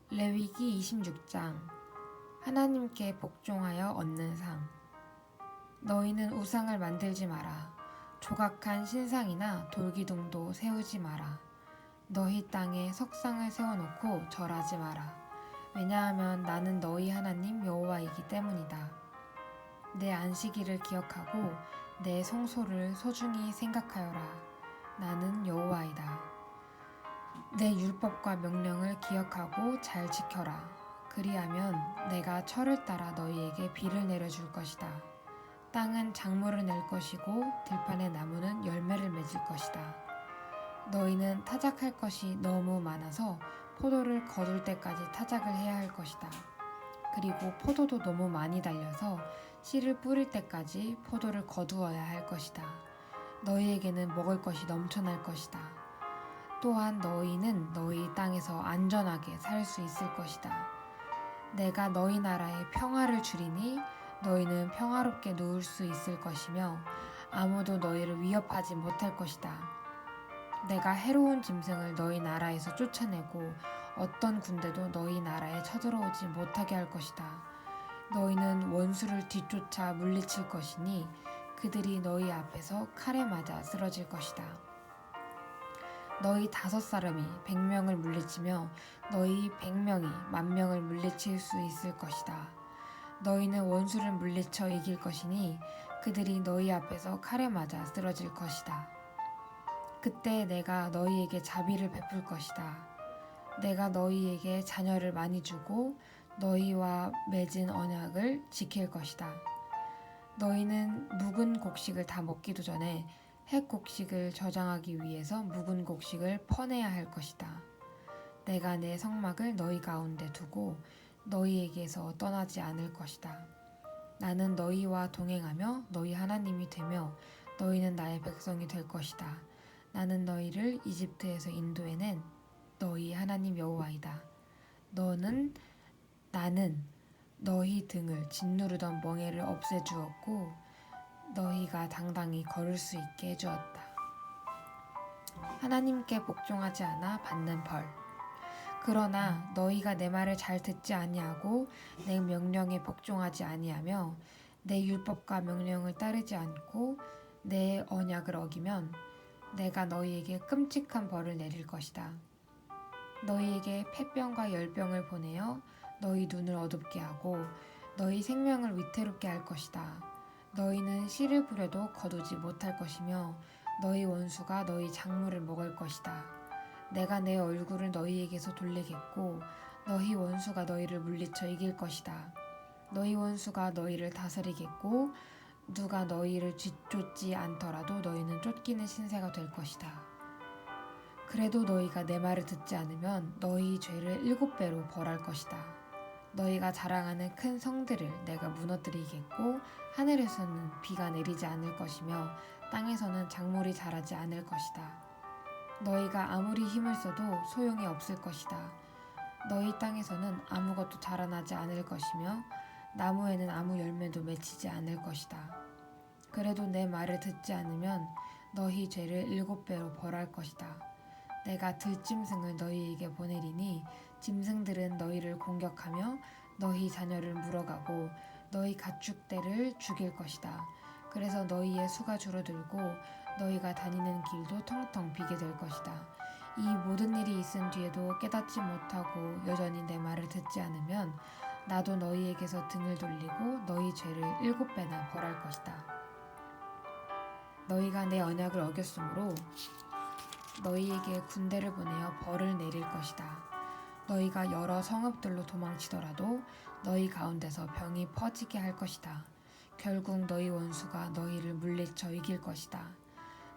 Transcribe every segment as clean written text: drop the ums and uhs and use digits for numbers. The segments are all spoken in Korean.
레위기 26장. 하나님께 복종하여 얻는 상. 너희는 우상을 만들지 마라. 조각한 신상이나 돌기둥도 세우지 마라. 너희 땅에 석상을 세워놓고 절하지 마라. 왜냐하면 나는 너희 하나님 여호와이기 때문이다. 내 안식일을 기억하고 내 성소를 소중히 생각하여라. 나는 여호와이다. 내 율법과 명령을 기억하고 잘 지켜라. 그리하면 내가 철을 따라 너희에게 비를 내려줄 것이다. 땅은 작물을 낼 것이고 들판의 나무는 열매를 맺을 것이다. 너희는 타작할 것이 너무 많아서 포도를 거둘 때까지 타작을 해야 할 것이다. 그리고 포도도 너무 많이 달려서 씨를 뿌릴 때까지 포도를 거두어야 할 것이다. 너희에게는 먹을 것이 넘쳐날 것이다. 또한 너희는 너희 땅에서 안전하게 살 수 있을 것이다. 내가 너희 나라에 평화를 주리니 너희는 평화롭게 누울 수 있을 것이며 아무도 너희를 위협하지 못할 것이다. 내가 해로운 짐승을 너희 나라에서 쫓아내고 어떤 군대도 너희 나라에 쳐들어오지 못하게 할 것이다. 너희는 원수를 뒤쫓아 물리칠 것이니 그들이 너희 앞에서 칼에 맞아 쓰러질 것이다. 너희 5사람이 100명을 물리치며 너희 100명이 10,000명을 물리칠 수 있을 것이다. 너희는 원수를 물리쳐 이길 것이니 그들이 너희 앞에서 칼에 맞아 쓰러질 것이다. 그때 내가 너희에게 자비를 베풀 것이다. 내가 너희에게 자녀를 많이 주고 너희와 맺은 언약을 지킬 것이다. 너희는 묵은 곡식을 다 먹기도 전에 햇 곡식을 저장하기 위해서 묵은 곡식을 퍼내야 할 것이다. 내가 내 성막을 너희 가운데 두고 너희에게서 떠나지 않을 것이다. 나는 너희와 동행하며 너희 하나님이 되며 너희는 나의 백성이 될 것이다. 나는 너희를 이집트에서 인도해낸 너희 하나님 여호와이다. 나는 너희 등을 짓누르던 멍에를 없애주었고 너희가 당당히 걸을 수 있게 해주었다. 하나님께 복종하지 않아 받는 벌. 그러나 너희가 내 말을 잘 듣지 아니하고 내 명령에 복종하지 아니하며 내 율법과 명령을 따르지 않고 내 언약을 어기면 내가 너희에게 끔찍한 벌을 내릴 것이다. 너희에게 폐병과 열병을 보내어 너희 눈을 어둡게 하고 너희 생명을 위태롭게 할 것이다. 너희는 씨를 뿌려도 거두지 못할 것이며 너희 원수가 너희 작물을 먹을 것이다. 내가 내 얼굴을 너희에게서 돌리겠고 너희 원수가 너희를 물리쳐 이길 것이다. 너희 원수가 너희를 다스리겠고 누가 너희를 뒤쫓지 않더라도 너희는 쫓기는 신세가 될 것이다. 그래도 너희가 내 말을 듣지 않으면 너희 죄를 7배로 벌할 것이다. 너희가 자랑하는 큰 성들을 내가 무너뜨리겠고 하늘에서는 비가 내리지 않을 것이며 땅에서는 작물이 자라지 않을 것이다. 너희가 아무리 힘을 써도 소용이 없을 것이다. 너희 땅에서는 아무것도 자라나지 않을 것이며 나무에는 아무 열매도 맺히지 않을 것이다. 그래도 내 말을 듣지 않으면 너희 죄를 7배로 벌할 것이다. 내가 들짐승을 너희에게 보내리니 짐승들은 너희를 공격하며 너희 자녀를 물어가고 너희 가축대를 죽일 것이다. 그래서 너희의 수가 줄어들고 너희가 다니는 길도 텅텅 비게 될 것이다. 이 모든 일이 있은 뒤에도 깨닫지 못하고 여전히 내 말을 듣지 않으면 나도 너희에게서 등을 돌리고 너희 죄를 7배나 벌할 것이다. 너희가 내 언약을 어겼으므로 너희에게 군대를 보내어 벌을 내릴 것이다. 너희가 여러 성읍들로 도망치더라도 너희 가운데서 병이 퍼지게 할 것이다. 결국 너희 원수가 너희를 물리쳐 이길 것이다.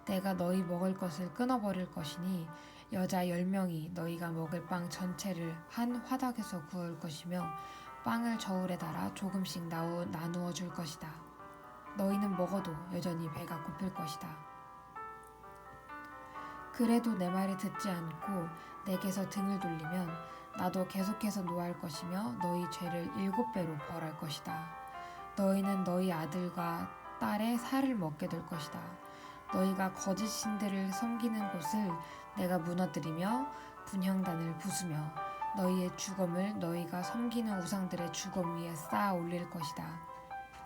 내가 너희 먹을 것을 끊어버릴 것이니 여자 10명이 너희가 먹을 빵 전체를 한 화덕에서 구울 것이며 빵을 저울에 달아 조금씩 나누어 줄 것이다. 너희는 먹어도 여전히 배가 고플 것이다. 그래도 내 말을 듣지 않고 내게서 등을 돌리면 나도 계속해서 노할 것이며 너희 죄를 7배로 벌할 것이다. 너희는 너희 아들과 딸의 살을 먹게 될 것이다. 너희가 거짓 신들을 섬기는 곳을 내가 무너뜨리며 분향단을 부수며 너희의 주검을 너희가 섬기는 우상들의 주검 위에 쌓아 올릴 것이다.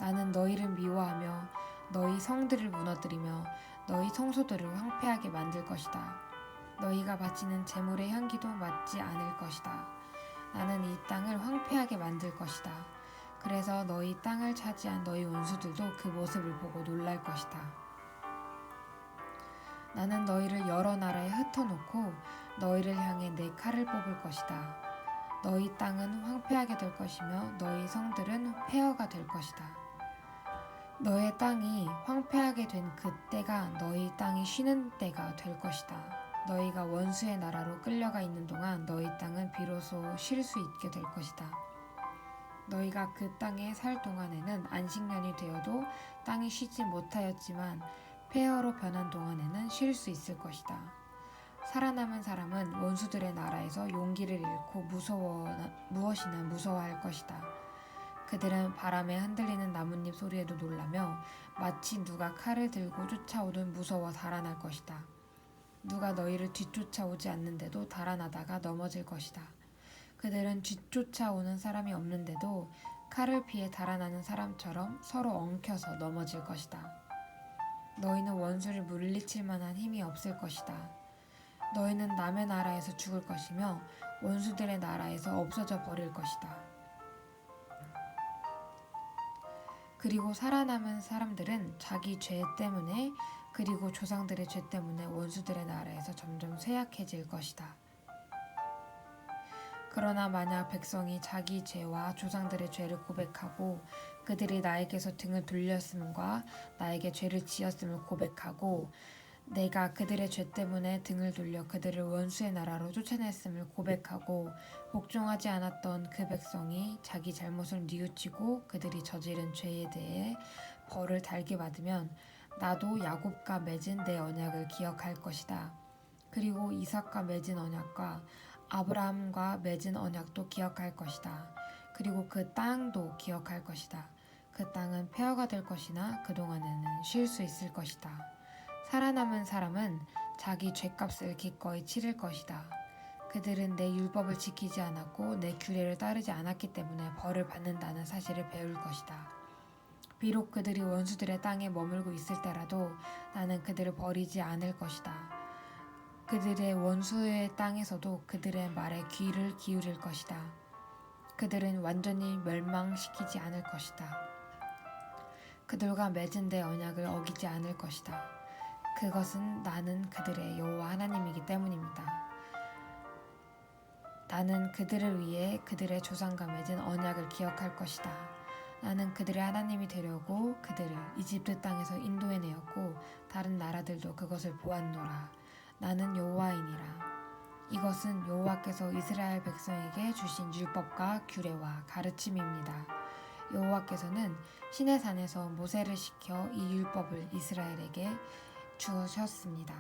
나는 너희를 미워하며 너희 성들을 무너뜨리며 너희 성소들을 황폐하게 만들 것이다. 너희가 바치는 제물의 향기도 맡지 않을 것이다. 나는 이 땅을 황폐하게 만들 것이다. 그래서 너희 땅을 차지한 너희 원수들도 그 모습을 보고 놀랄 것이다. 나는 너희를 여러 나라에 흩어놓고 너희를 향해 내 칼을 뽑을 것이다. 너희 땅은 황폐하게 될 것이며 너희 성들은 폐허가 될 것이다. 너의 땅이 황폐하게 된 그때가 너희 땅이 쉬는 때가 될 것이다. 너희가 원수의 나라로 끌려가 있는 동안 너희 땅은 비로소 쉴 수 있게 될 것이다. 너희가 그 땅에 살 동안에는 안식년이 되어도 땅이 쉬지 못하였지만 폐허로 변한 동안에는 쉴 수 있을 것이다. 살아남은 사람은 원수들의 나라에서 용기를 잃고 무엇이나 무서워할 것이다. 그들은 바람에 흔들리는 나뭇잎 소리에도 놀라며 마치 누가 칼을 들고 쫓아오듯 무서워 달아날 것이다. 누가 너희를 뒤쫓아오지 않는데도 달아나다가 넘어질 것이다. 그들은 뒤쫓아오는 사람이 없는데도 칼을 피해 달아나는 사람처럼 서로 엉켜서 넘어질 것이다. 너희는 원수를 물리칠 만한 힘이 없을 것이다. 너희는 남의 나라에서 죽을 것이며 원수들의 나라에서 없어져 버릴 것이다. 그리고 살아남은 사람들은 자기 죄 때문에 그리고 조상들의 죄 때문에 원수들의 나라에서 점점 쇠약해질 것이다. 그러나 만약 백성이 자기 죄와 조상들의 죄를 고백하고 그들이 나에게서 등을 돌렸음과 나에게 죄를 지었음을 고백하고 내가 그들의 죄 때문에 등을 돌려 그들을 원수의 나라로 쫓아냈음을 고백하고 복종하지 않았던 그 백성이 자기 잘못을 뉘우치고 그들이 저지른 죄에 대해 벌을 달게 받으면 나도 야곱과 맺은 내 언약을 기억할 것이다. 그리고 이삭과 맺은 언약과 아브라함과 맺은 언약도 기억할 것이다. 그리고 그 땅도 기억할 것이다. 그 땅은 폐허가 될 것이나 그동안에는 쉴 수 있을 것이다. 살아남은 사람은 자기 죄값을 기꺼이 치를 것이다. 그들은 내 율법을 지키지 않았고 내 규례를 따르지 않았기 때문에 벌을 받는다는 사실을 배울 것이다. 비록 그들이 원수들의 땅에 머물고 있을 때라도 나는 그들을 버리지 않을 것이다. 그들의 원수의 땅에서도 그들의 말에 귀를 기울일 것이다. 그들은 완전히 멸망시키지 않을 것이다. 그들과 맺은 내 언약을 어기지 않을 것이다. 그것은 나는 그들의 여호와 하나님이기 때문입니다. 나는 그들을 위해 그들의 조상과 맺은 언약을 기억할 것이다. 나는 그들의 하나님이 되려고 그들을 이집트 땅에서 인도해내었고 다른 나라들도 그것을 보았노라. 나는 여호와이니라. 이것은 여호와께서 이스라엘 백성에게 주신 율법과 규례와 가르침입니다. 여호와께서는 시내산에서 모세를 시켜 이 율법을 이스라엘에게 주셨습니다.